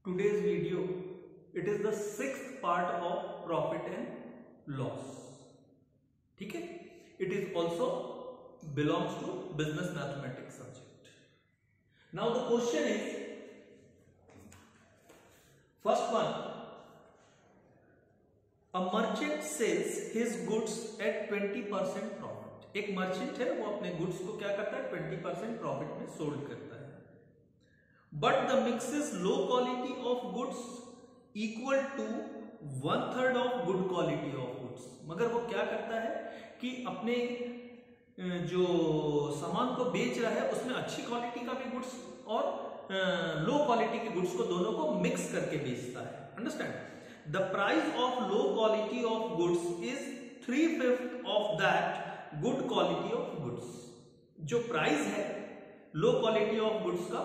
today's video, it is the sixth part of profit and loss. ठीक है, it is also belongs to business mathematics subject. Now the question is, first one, a merchant sells his goods at 20% profit. एक merchant है, वो अपने goods को क्या करता है, 20% प्रॉफिट में सोल्ड करता है. But the mix is low quality of goods equal to 1/3 of good quality of goods. मगर वो क्या करता है कि अपने जो सामान को बेच रहा है उसमें अच्छी क्वालिटी का भी गुड्स और लो क्वालिटी के गुड्स को दोनों को मिक्स करके बेचता है. Understand? The price of low quality of goods is 3/5 of that good quality of goods. जो प्राइस है लो क्वालिटी ऑफ गुड्स का,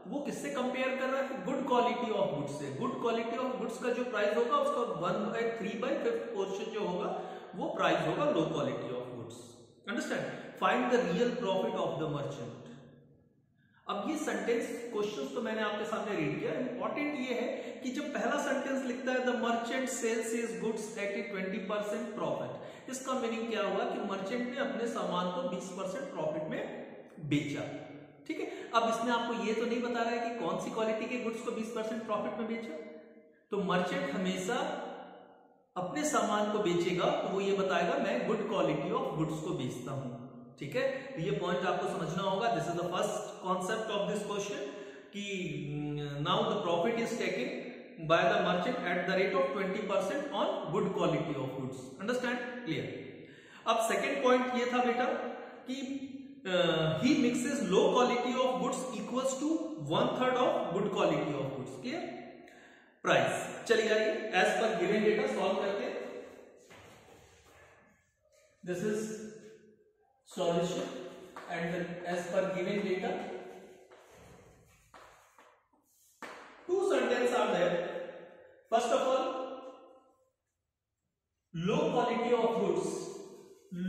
वो किससे कंपेयर कर रहा है, गुड क्वालिटी ऑफ गुड्स से. गुड क्वालिटी ऑफ गुड्स का जो प्राइस होगा उसका 1/3/5 पोर्शन जो होगा वो प्राइस होगा लो quality of goods. Understand? Find the real profit of the merchant. अब ये सेंटेंस क्वेश्चंस तो मैंने आपके सामने रीड किया. इंपॉर्टेंट ये है कि जब पहला सेंटेंस लिखता है the merchant sales his goods at 20% profit, इसका मीनिंग क्या हुआ कि मर्चेंट ने अपने सामान को 20% प्रॉफिट में बेचा. ठीक है, अब इसने आपको ये तो नहीं बता रहा है कि कौन सी क्वालिटी के गुड्स को 20% प्रॉफिट में बेचा. तो मर्चेंट हमेशा अपने सामान को बेचेगा तो वो ये बताएगा मैं गुड क्वालिटी ऑफ गुड्स को बेचता हूं. ठीक है, तो ये पॉइंट आपको समझना होगा. This is the first concept of this question कि now the profit is taken by the merchant at the rate of 20% on good quality of goods. Understand? Clear? अब सेकेंड पॉइंट ये था बेटा कि he mixes low quality of goods equals to 1/3 of good quality of goods. Clear? Price. चलिए आइए as per given data solve करते हैं. This is solution and as per given data two sentences are there. First of all, low quality of goods,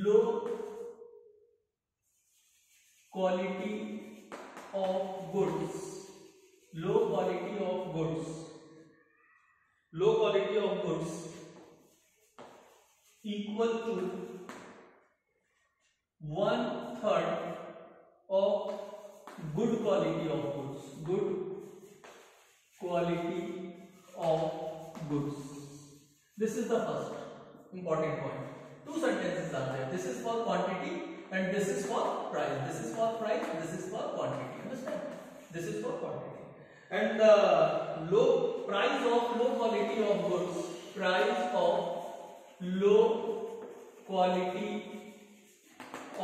low quality of goods, low quality of goods, low quality of goods equal to 1/3 of good quality of goods, good quality of goods. This is the first important point. Two sentences are there. This is for quantity and this is for price. This is for price, this is for quantity. Understand? This is for quantity. And the low price of low quality of goods, price of low quality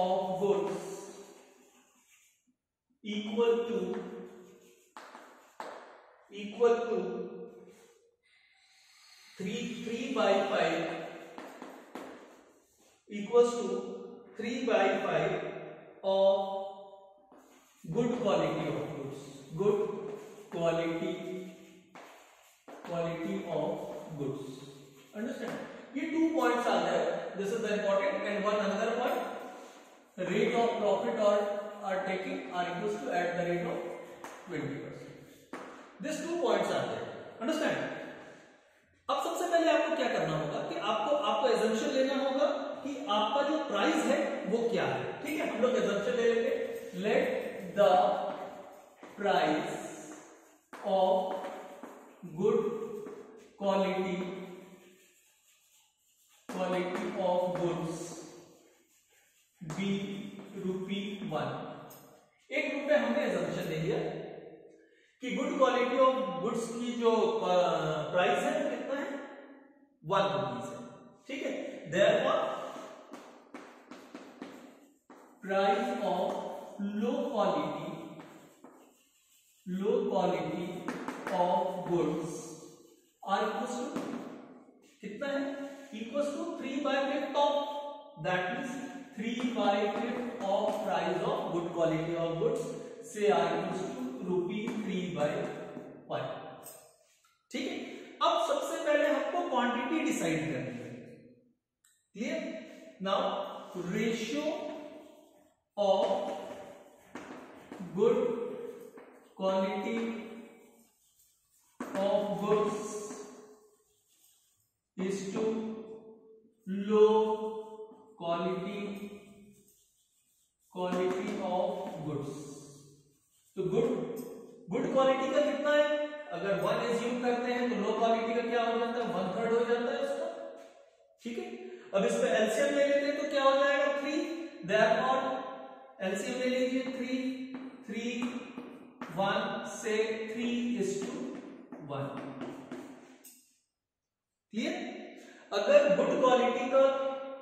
of goods equal to 3/5 equals to 3/5 of good quality of goods, good quality of goods. Understand? ये 2 points are there. This is the important and one another point. Rate of profit are taking are equals to at the rate of 20%. These 2 points are there. Understand? अब सबसे पहले आपको क्या करना होगा कि आपको assumption लेना होगा कि आपका जो प्राइस है वो क्या है. ठीक है, हम लोग assumption ले लेंगे. Let the price of good quality of goods be ₹1. ₹1 हमने assumption ले लिया कि गुड क्वालिटी ऑफ गुड्स की जो प्राइस है वो कितना है, ₹1 है. ठीक है, therefore price of low quality of goods are equals to कितना है, equals to 3/5 of, that means 3/5 of price of good quality of goods से are equals to ₹3/5. ठीक है, अब सबसे पहले हमको क्वांटिटी डिसाइड करनी है. Clear? Now ratio of good quality of quality का कितना है, अगर 1 एज्यूम करते हैं तो लो क्वालिटी का क्या हो जाता है, 1/3 हो जाता है उसका, ठीक है। अब इसमें एलसीएम ले लेते हैं तो क्या हो जाएगा 3, देयरफॉर एलसीएम ले लीजिए 3 1 से 3:1, क्लियर। अगर गुड क्वालिटी का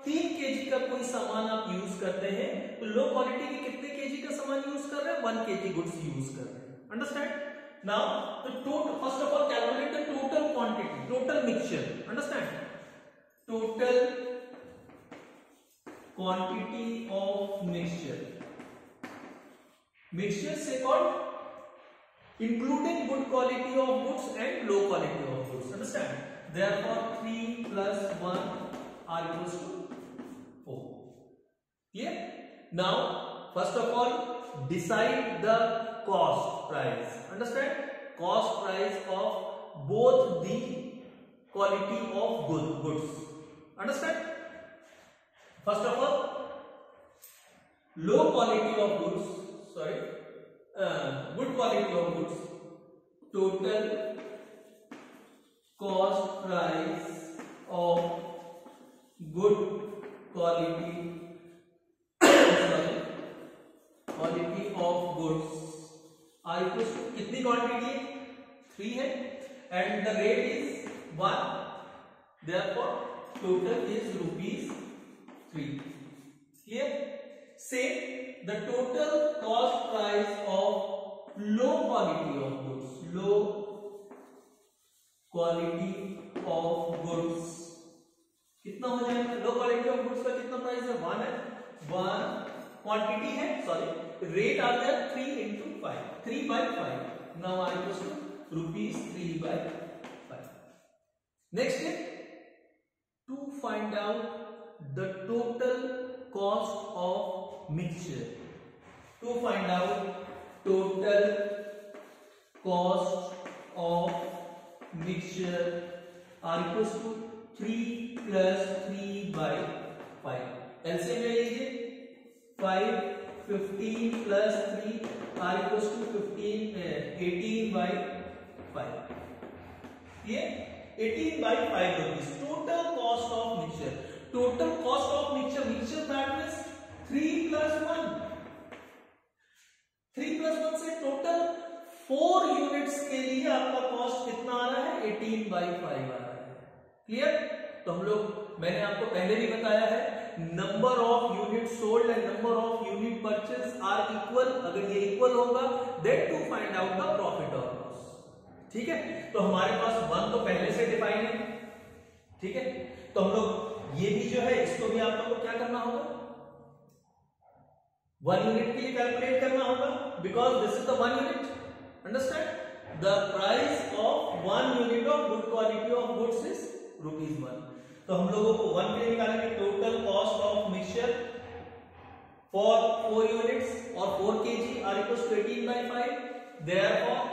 3 केजी का कोई सामान आप यूज करते हैं तो लो क्वालिटी के कितने केजी का सामान यूज कर रहे हैं, 1 केजी गुड्स यूज कर रहे हैं, understand. Now the total, first of all calculate the total quantity, total mixture, understand, total quantity of mixture, mixture से called including good quality of goods and low quality of goods, understand. Therefore 3 plus 1 are equals to 4. Clear? Now, first of all, decide the cost price. Understand? Cost price of both the quality of goods. Understand? First of all, low quality of goods. Sorry, good quality of goods. Total cost price of good quality quality of goods are equals to कितनी quantity है, 3 है, and the rate is 1, therefore total is ₹3. Clear? Say the total cost price of low quality of goods, low quality of goods कितना हो जाएगा, लो quality of goods का कितना price है, 1 है, 1 क्वांटिटी है, सॉरी रेट आ गया 3 into 5, 3/5, now I equals to ₹3/5। Next है to find out the total cost of mixture, to find out total cost of mixture are equals to 3 plus 3/5, LCM ले लीजिए, 5 15 plus 3 are equals to 18/5, ये 18/5 rupees total cost of mixture, total cost of mixture that means 3 plus 1, 3 plus 1 से total 4 units के लिए आपका cost कितना आ रहा है, 18/5 आ रहा है, क्लियर। तो हम लोग, मैंने आपको पहले भी बताया है, number of unit sold and number of unit purchase are equal, अगर ये इक्वल होगा then to find out the profit और लॉस, ठीक है। तो हमारे पास 1 तो पहले से डिफाइन है, ठीक है। तो हम लोग ये भी जो है इसको भी आप लोगों को क्या करना होगा, 1 यूनिट के लिए कैलकुलेट करना होगा, because this is the 1 unit, understand, the price of 1 unit of good quality of goods is ₹1। तो हम लोगों को 1 के लिए निकालेंगे total cost of mixture for 4 units और 4 kg are equals to 18/5, therefore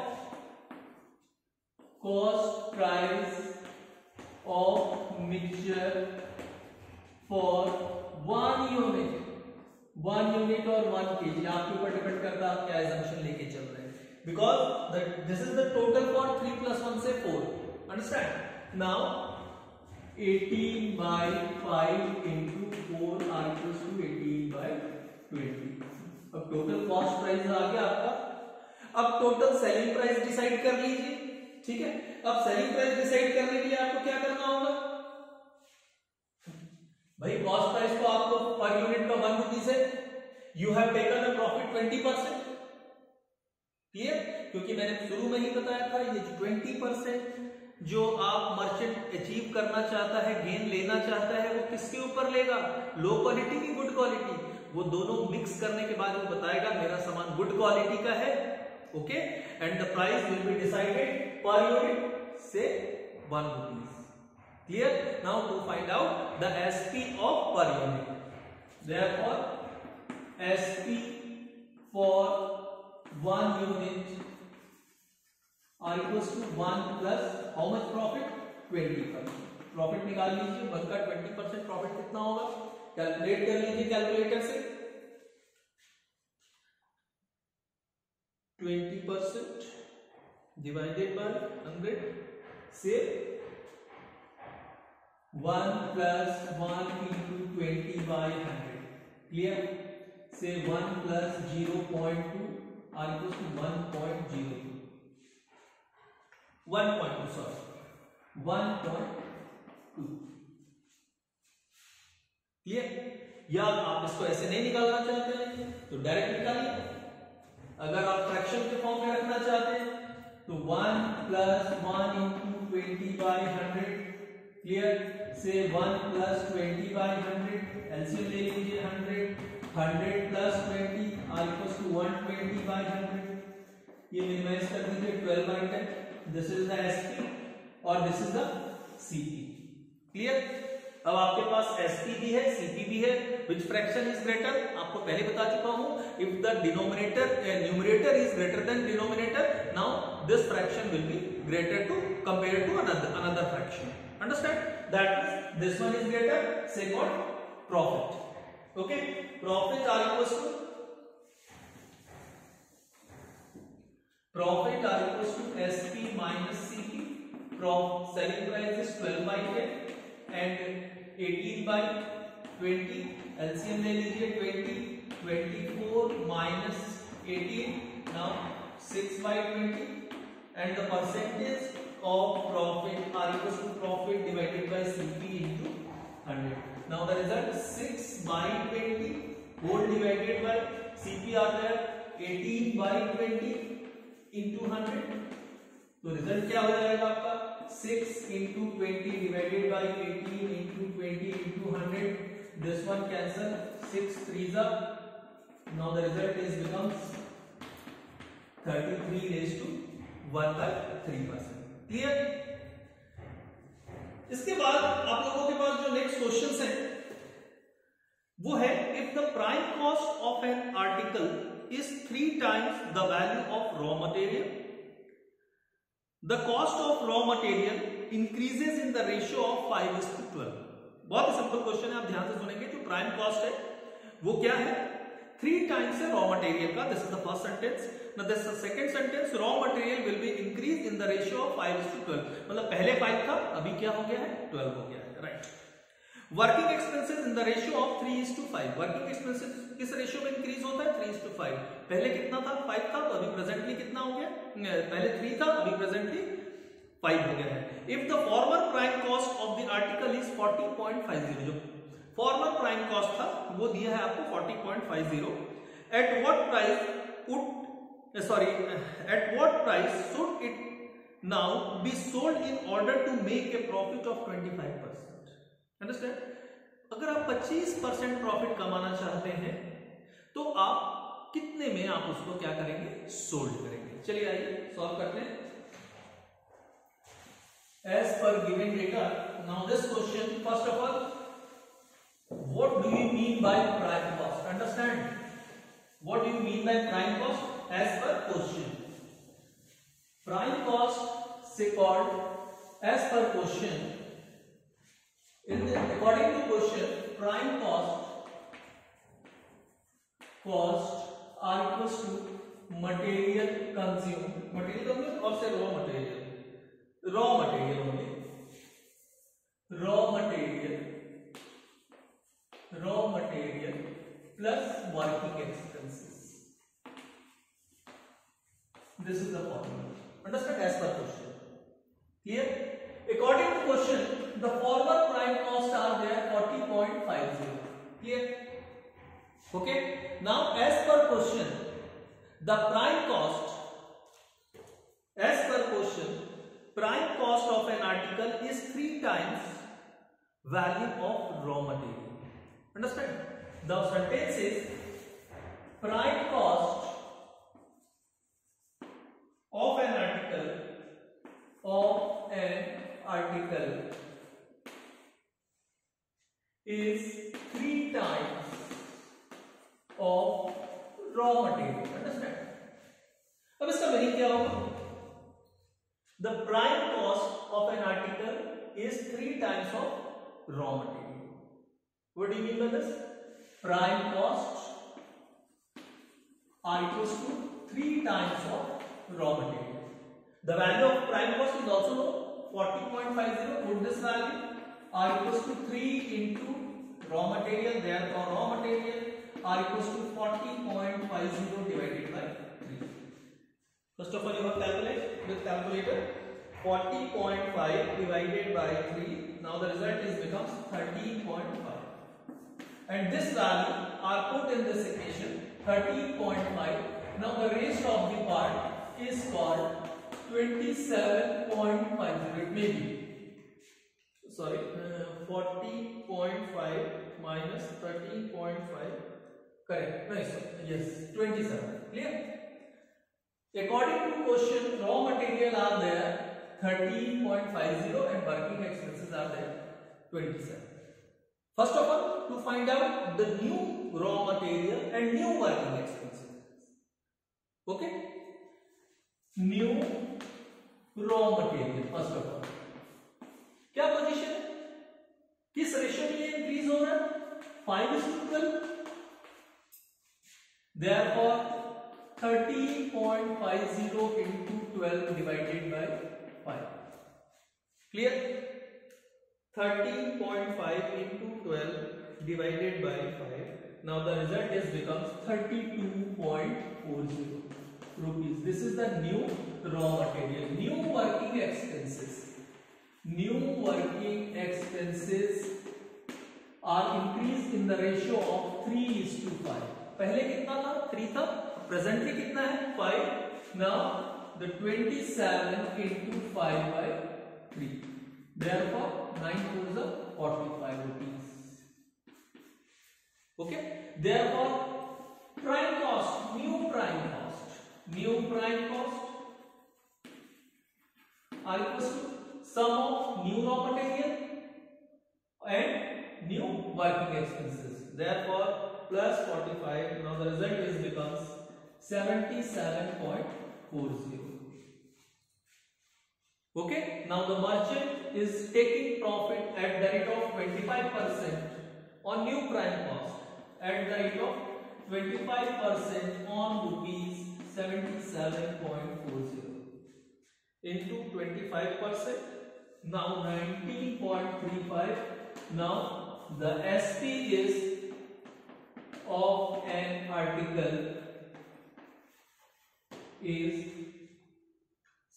cost price of mixture for 1 unit, 1 unit और 1 kg आपके ऊपर डिपेंड करता है आप क्या एजम्पशन लेके चल रहे हैं, because this is the total for 3 plus 1 से 4, understand। now 18/5 into 4 are equals to 18/20। अब टोटल कॉस्ट प्राइस आ गया आपका। अब टोटल सेलिंग प्राइस डिसाइड कर लीजिए, ठीक है। अब सेलिंग प्राइस डिसाइड करने के लिए आपको क्या करना होगा भाई, कॉस्ट प्राइस तो आपको पर यूनिट का 1 रुपीज है, you have taken a profit 20%, clear. क्योंकि मैंने शुरू में ही बताया था ये 20% जो आप मर्चेंट अचीव करना चाहता है, गेन लेना चाहता है, वो किसके ऊपर लेगा, लो क्वालिटी की गुड क्वालिटी, वो दोनों मिक्स करने के बाद वो बताएगा मेरा सामान गुड क्वालिटी का है, okay, and the price will be decided per unit से 1 rupees, clear. Now to find out the SP of per unit, therefore SP for 1 unit are equals to 1 plus how much profit, 20%। Profit निकाल लीजिए, 1 का 20% profit कितना होगा, calculate कर लीजिए calculator से, 20% divided by 100. Say 1 plus 1 into 20 by 100. Clear? Say 1 plus 0.2 are equals to 1.02. 1.2, sorry, 1.2. Clear? या आप इसको ऐसे नहीं निकालना चाहते हैं तो डायरेक्ट निकालिए। अगर आप फ्रैक्शन के फॉर्म में रखना चाहते हैं तो 1 plus 1 into 20 by 100। क्लियर? से 1 plus 20 by 100, एलसीएम ले लीजिए 100 plus 20 are equals to 120 by 100। ये मिनिमाइज कर दीजिए 12 by 10। This is the SP और this is the CP. Clear? अब आपके पास एसपी भी है, सीपी भी है। Which fraction is greater? आपको पहले बता चुका हूं, if the denominator numerator is greater than denominator, now this fraction will be greater to compare to another fraction. Understand? That means this one is greater, say what? Profit. Okay? Profit are equals to SP minus CP. Selling price is 12 by 10 and 18 by 20. LCM ले लीजिए 20, 24 minus 18, now 6 by 20, and the percentage of profit are equals to profit divided by CP into 100. Now the result 6 by 20 whole divided by CP are there 18 by 20 into 100. तो result क्या हो जाएगा आपका 6 into 20 divided by 18 into 20 into 100. This one cancel, 6 3s are. Now the result is becomes 33 raised to 1 by 3%. Clear? इसके बाद आप लोगों के पास जो नेक्स्ट क्वेश्चन है वो है, if the prime cost of an article is 3 times the value of raw material, the cost of raw material increases in the ratio of 5:12। बहुत ही सिंपल क्वेश्चन है, आप ध्यान से सुनेंगे। जो प्राइम कॉस्ट है वो क्या है? 3 times है रॉ मटेरियल का। This is the first sentence. Now this is the second sentence, raw material will be increased in the ratio of 5:12। मतलब पहले 5 था, अभी क्या हो गया है? 12 हो गया है, right. Working expenses in the ratio of 3:5। Working expenses किस रेशियो में इंक्रीज होता है? 3:5। पहले कितना था? 5 था, तो अभी प्रेजेंटली कितना हो गया? पहले 3 था, अभी प्रेजेंटली 5 हो गया है। If the former prime cost of the article is 40.50, जो फॉर्मर प्राइम कॉस्ट था वो दिया है आपको 40.50, at what price at what price should it now be sold in order to make a profit of 25%? Understand? अगर आप 25% profit कमाना चाहते हैं तो आप कितने में आप उसको क्या करेंगे? सोल्ड करेंगे। चलिए आइए सॉल्व करते हैं। As per given data, now this question, first of all, what do you mean by prime cost? Understand? What do you mean by prime cost? As per question, prime cost say called as per question, according to question, prime cost are equals to material consumed or say raw material only, raw material plus working expenses. This is the formula. Understand? As per question. Clear? According to question, the former prime costs are there 40.50. Clear? Okay. Now, as per question, the prime cost, as per question, prime cost of an article is 3 times value of raw material. Understand? The sentence is prime cost of an article is 3 times of raw material. Understand? अब इसका meaning क्या होगा? The prime cost of an article is 3 times of raw material. What do you mean by this? Prime cost are equals to 3 times of raw material. The value of prime cost is also known, 40.50. Put this value R equals to 3 into raw material. Therefore, raw material R equals to 40.50 divided by 3. First of all, you have calculate with calculator 40.5 divided by 3. Now the result is becomes 13.5. And this value are put in this equation 13.5. Now the rest of the part is called 27.50. It may be 40.5 minus 13.5. Correct? Nice. Yes, 27. Clear? According to question, raw material are there 13.50 and working expenses are there 27. First of all, to find out the new raw material and new working expenses. Okay? New raw material first of all क्या position है, किस ratio में ये increase हो रहा है, 5:12. Therefore 13.50 into 12 divided by 5. Clear? 13.5 into 12 divided by 5. Now the result is becomes 32.40 rupees. This is the new raw material. New working expenses. New working expenses are increased in the ratio of 3:5. पहले कितना था, 3 था, presently कितना है, 5. Now the 27 into 5 by 3. Therefore 9 4s are 45 rupees. Okay. Therefore prime cost, new prime cost are equals to sum of new raw material and new working expenses. Therefore plus 45. Now the result is becomes 77.40. Okay. Now the merchant is taking profit at the rate of 25% on new prime cost, at the rate of 25% on rupees 77.40 into 25%. Now 19.35. Now the SP is of an article is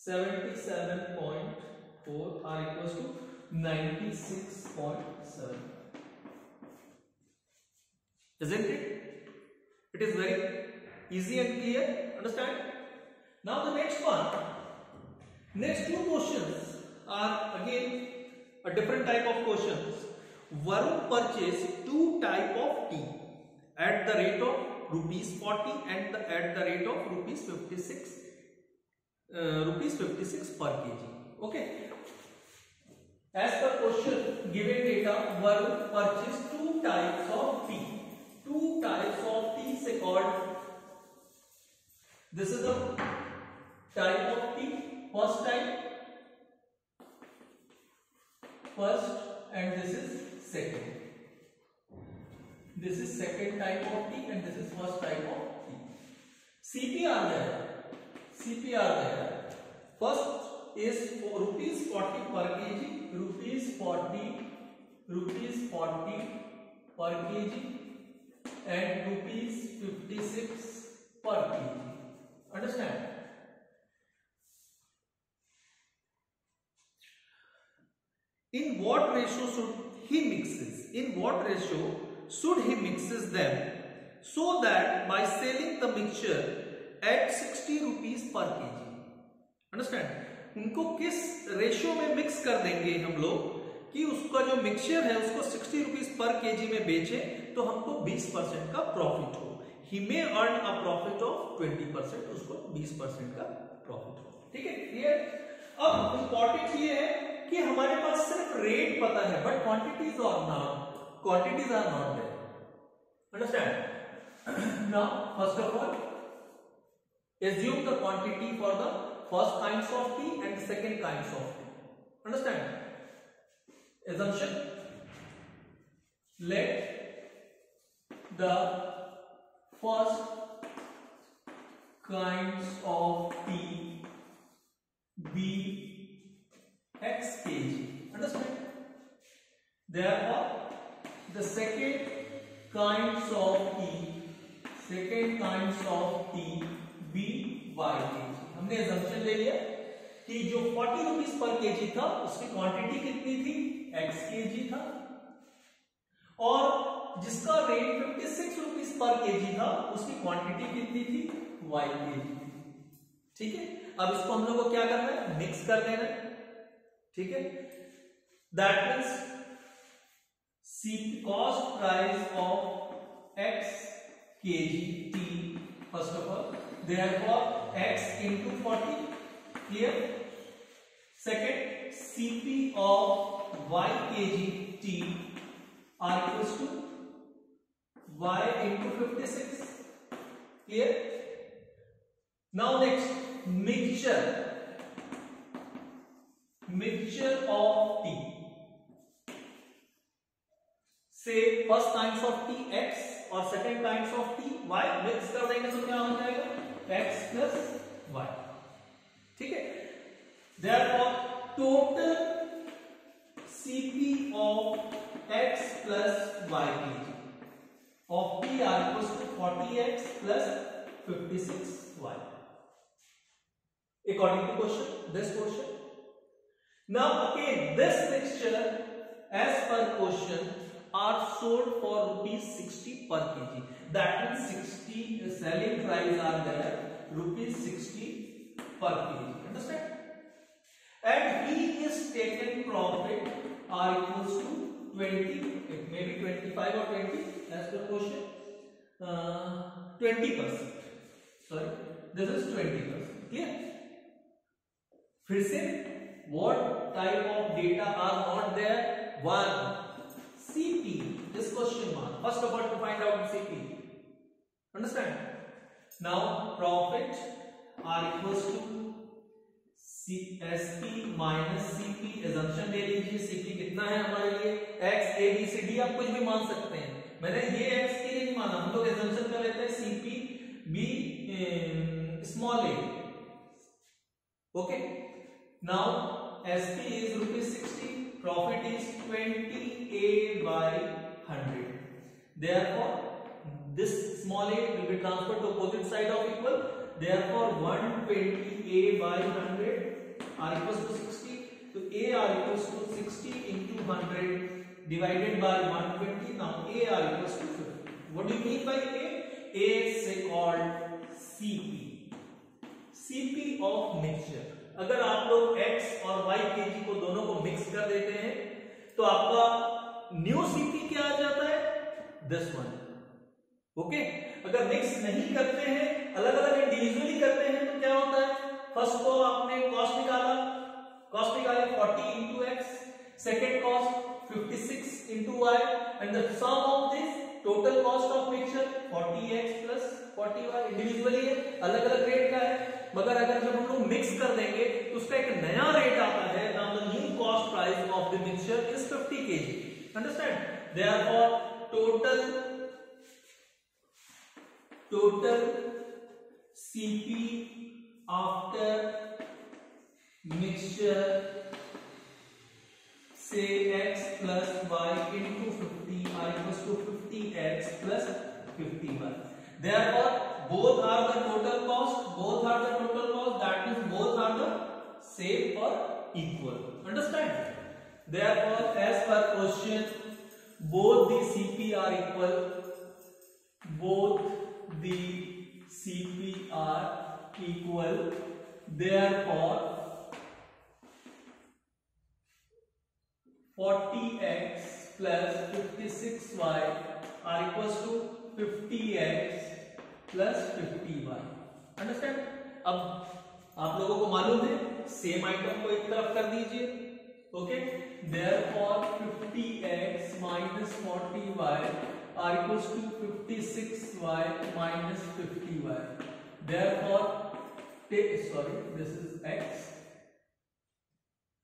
77.4 are equals to 96.7. Isn't it? It is very easy and clear. Understand? Now the next one. Next two questions are again a different type of questions. Varun purchased 2 type of tea at the rate of rupees 40 and at the rate of rupees 56 per kg. Okay. As per question given data, Varun purchased 2 types of tea. 2 types of tea say called. This is the type of tea. First type, and this is second. This is second type of tea and this is first type of tea. CP are there. First is for rupees 40 per kg, rupees 40 per kg and rupees 56 per kg. Understand? In what ratio should he mixes? In what ratio should he mixes them so that by selling the mixture at 60 rupees per kg? Understand? उनको किस ratio में mix कर देंगे हम लोग कि उसका जो मिक्सचर है उसको 60 रुपीज पर केजी में बेचे तो हमको 20% का प्रॉफिट हो. ही मे अर्न अ प्रॉफिट ऑफ 20%, उसको 20% का प्रॉफिट हो. ठीक है, क्लियर? अब इंपॉर्टेंट ये है कि हमारे पास सिर्फ रेट पता है but quantities are not there. Understand? Now first of all assume the quantity for the first kinds of tea and second kinds of tea. Understand? Assumption. Let the first kinds of tea b x kg. Understand? Therefore, the second kinds of tea b y kg. हमने assumption ले लिया कि जो 40 rupees per KG था उसकी quantity कितनी थी, x kg था, और जिसका रेट 56 रुपीज पर केजी था उसकी क्वांटिटी कितनी थी, y kg. ठीक है, अब इसको हम लोग को क्या करना है, मिक्स कर देना है. ठीक है, that means cost price of x kg tea first of all, therefore x into 40. Clear? Second, Cp of y kg tea are equals to y into 56. Clear? Now next, mixture of tea. Say first times of t x और second times of t y mix कर देंगे तो क्या हो जाएगा, x plus y. ठीक है, therefore total Cp of x plus y kg of t are equals to 40x plus 56y according to this question. Now again this mixture as per question are sold for rupees 60 per kg. That means 60 selling price are there rupees 60 per kg. Understand? And he is taken profit are equals to 20, it may be 25 or 20 as per question. 20%. Sorry, this is 20%. Clear? फिर से what type of data are not there? One, Cp, this question mark. First of all, to find out Cp. Understand? Now, profit are equals to Sp minus Cp. Assumption ले लीजिए, Cp कितना है हमारे लिए, x, a, b, c, d आप कुछ भी मान सकते हैं. मैंने ये x के लिए नहीं माना, हम लोग assumption कर लेते हैं Cp b small a. Okay. Now, Sp is rupees 60. Profit is 20a by 100. Therefore, this small a will be transferred to opposite side of equal. Therefore, 120a by 100 are equals to 60. So a are equals to 60 into 100 divided by 120. Now a are equals to 50. What do you mean by a? A is called Cp. Cp of mixture. अगर आप लोग x और y kg को दोनों को mix कर देते हैं तो आपका न्यू Cp क्या आ जाता है, this one. ओके, अगर मिक्स नहीं करते हैं, अलग अलग इंडिविजुअली करते हैं तो क्या होता है, फर्स्ट को आपने कॉस्ट निकाले 40 into x, second cost 56 into y, and the sum of this total cost of mixture 40x plus 40y. Individually है, अलग अलग रेट का है, मगर अगर जब हम लोग मिक्स कर देंगे तो उसका एक नया रेट आता है. Now the new cost price of the mixture is 50 kg. Understand? Therefore total Cp after mixture say x plus y into 50 are equals to 50x plus 50y. Therefore, both are the total cost. That means both are the same or equal. Understand? Therefore, as per question, both the Cp are equal. Therefore, 40x plus 56y are equals to 50x plus 50y. Understand? अब आप लोगों को मालूम है, same item को एक तरफ कर दीजिए. Okay, therefore 50x minus 40y are equals to 56y minus 50y. Therefore, sorry, this is x.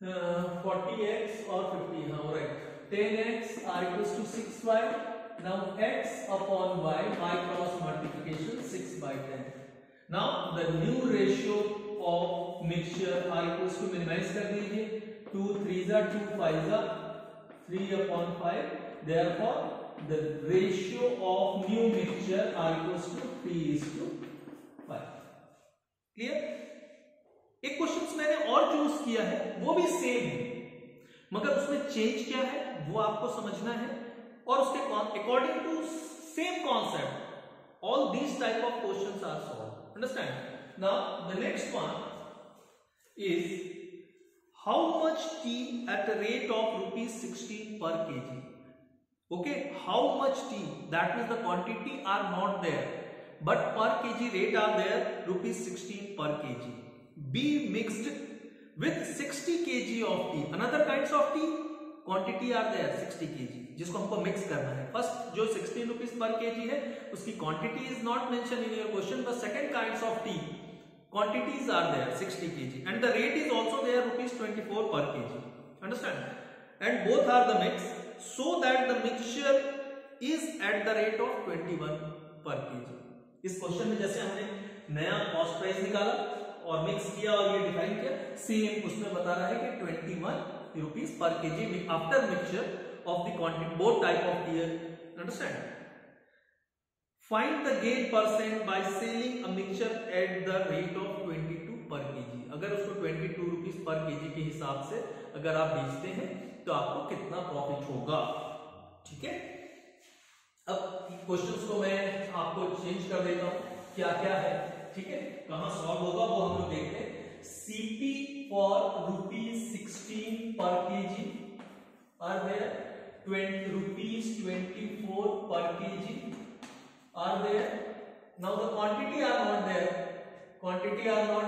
40x or 50, हाँ right. 10x are equals to 6y. Now x upon y cross multiplication 6 by 10. Now the new ratio of mixture are equals to इसको minimise कर दीजिए, 2 3 जा 2 5 जा 3/5, therefore the ratio of new mixture are equals to 3:5. Clear? एक question मैंने और choose किया है, वो भी सेम है, मगर उसमें चेंज क्या है वो आपको समझना है, और उसके according to same concept all these type of questions are solved. Understand? Now the next one is how much tea at a rate of rupees 16 per kg. Okay, how much tea, that means the quantity are not there but per kg rate are there, rupees 16 per kg, be mixed with 60 kg of tea. Another kinds of tea quantity are there 60 kg, जिसको हमको mix करना है. First जो 16 rupees per kg है उसकी quantity is not mentioned in your question, but second kinds of tea quantities are there 60 kg and the rate is also there rupees 24 per kg. Understand? And both are the mix, so that the mixture is at the rate of 21 per kg. इस question में जैसे हमने नया cost price निकाला और mix किया और ये डिफाइन किया, सेम उसमें बता रहा है कि 21 rupees per kg after mixture of the quantity both type of tea. Understand? Find the gain percent by selling a mixture at the rate of 22 per kg. अगर उसको 22 rupees per kg के हिसाब से अगर आप बेचते हैं तो आपको कितना प्रॉफिट होगा. ठीक है, अब क्वेश्चंस को मैं आपको चेंज कर देता हूं, क्या क्या है. ठीक है, कहां सॉल्व होगा वो हम लोग देखते हैं. CP for rupees 16 per kg are there, 20 rupees 24 per kg are there. Now the quantity are not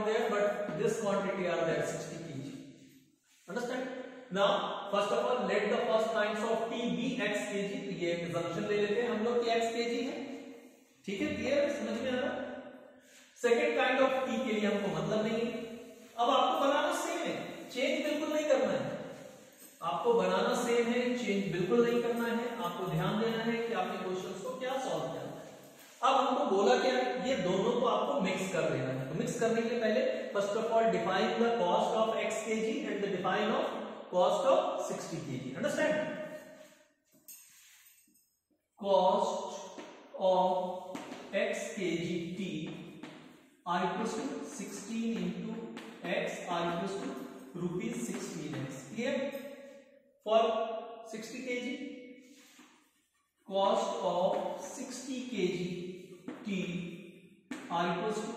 there, but this quantity are there 60 kg. Understand? Now first of all let the first kinds of tea be x kg. तो ये assumption ले लेते हैं हम लोग कि x kg है. ठीक है, क्लियर, समझ में आ रहा? सेकेंड काइंड ऑफ टी के लिए हमको मतलब नहीं है. अब आपको बनाना सेम है, चेंज बिल्कुल नहीं करना है. आपको बनाना सेम है, चेंज बिल्कुल नहीं करना है. आपको ध्यान देना है कि आपने क्वेश्चंस को क्या सॉल्व किया. अब हमको बोला क्या, ये दोनों को आपको मिक्स कर देना है. तो मिक्स करने के पहले first of all define the cost of x kg and the define of cost of 60 kg. Understand? Cost of x kg t are equals to 16 into x are equals to rupees 16x. Clear? For 60 kg cost of 60 kg T are equals to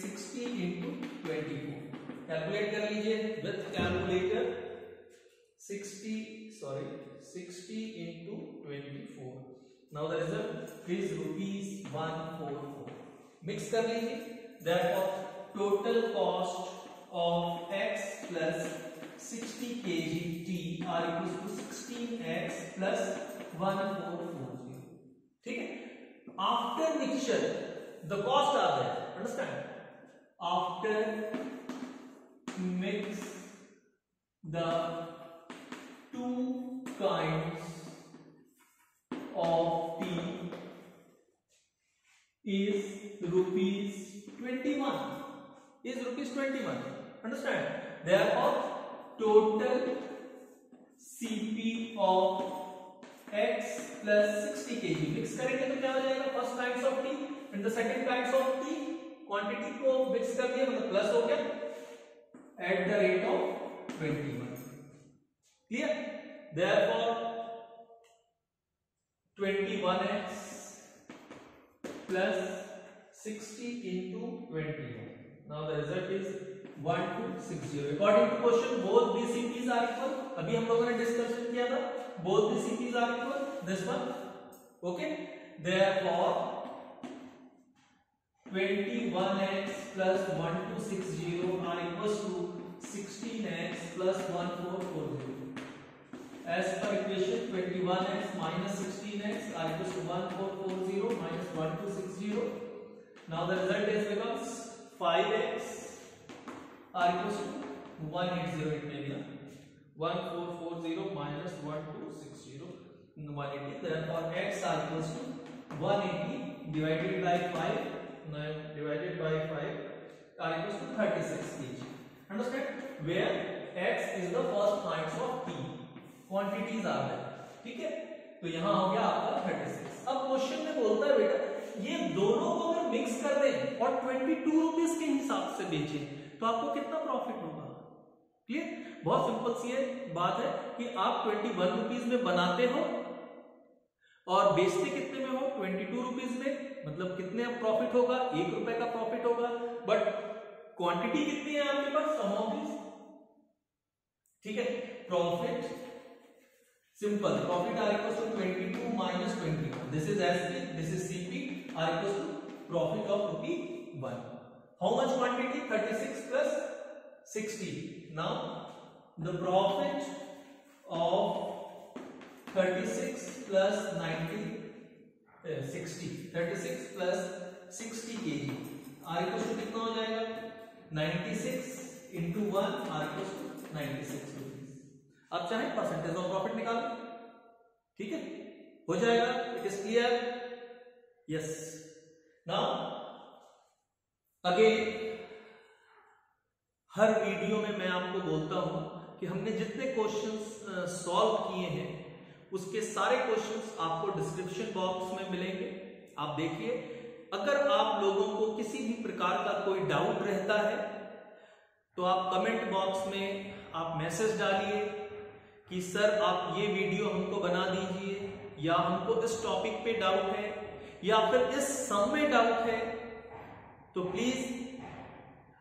60 into 24. Calculate कर लीजिए with calculator. 60 into 24. Now the result is rupees 144. Mix कर लीजिए. Therefore total cost of x plus 60 kg T are equals to 16x plus 1440. ठीक है. After mixture the cost are there. Understand? After mix the two kinds of tea is rupees 21. Is rupees 21. Understand? Therefore total CP of x plus 60 kg mix करेंगे तो क्या हो जाएगा. First kinds of T and the second kinds of T quantity को mix कर दिया मतलब plus हो गया eight the rate of 21. Clear? Therefore 21x plus 60 into 21. Now the result is 1260. According to question both the CPs are equal. अभी हम लोगों ने डिस्कशन किया था both the CPs are equal. This one, okay. Therefore 21x plus 1260 are equals to 16x plus 1440. As per equation 21x minus 16x are equals to 1440 minus 1260. Now the result is becomes 5x are equals to 180. It may be 1440 minus 1260 180. Therefore x are equals to 180 divided by 5 are equals to 36 kg. Understand, where x is the first points of p, quantities are there, ठीक है। तो यहां हो गया आपका 36। अब question में बोलता है बेटा ये दोनों को अगर मिक्स कर दें और 22 रुपीस के हिसाब से बेचें तो आपको कितना प्रॉफिट होगा? क्लियर? बहुत सिंपल सी बात है कि आप 21 रुपीस में बनाते हो और बेचते कितने में हो? 22 रुपीस में, मतलब कितने प्रॉफिट होगा? 1 रुपए का प्रॉफिट होगा। बट क्वांटिटी कितनी है आपके पास? सम ऑफ दिस, ठीक है। Profit simple, profit are equals to 22 minus 21, this is SP, this is CP, are equals to profit of ₹1। How much quantity? 36 plus 60। Now the profit of 36 plus 60, 36 plus 60 kg, are equals to कितना हो जाएगा? 96 into 1, are equals to 96 rupees. अब चाहे percentage of profit निकाल, ठीक है, हो जाएगा। It is clear? Yes. Now again her video में मैं आपको बोलता हूं कि हमने जितने क्वेश्चंस सॉल्व किए हैं उसके सारे क्वेश्चंस आपको डिस्क्रिप्शन बॉक्स में मिलेंगे, आप देखिए। अगर आप लोगों को किसी भी प्रकार का कोई डाउट रहता है तो आप कमेंट बॉक्स में आप मैसेज डालिए कि सर आप ये वीडियो हमको बना दीजिए, या हमको इस टॉपिक पे डाउट है, या फिर इस सम में डाउट है। तो please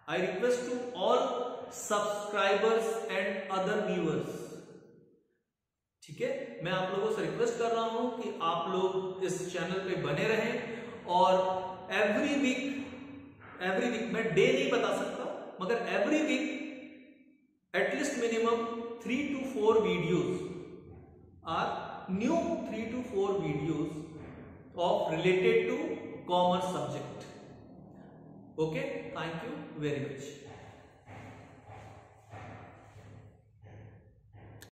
I request to all subscribers and other viewers, ठीक है, मैं आप लोगों से रिक्वेस्ट कर रहा हूं कि आप लोग इस चैनल पे बने रहें और एवरी वीक मैं डे नहीं बता सकता, मगर every week at least minimum 3 to 4 videos are new 3 to 4 videos of related to commerce subject. Okay, thank you very much.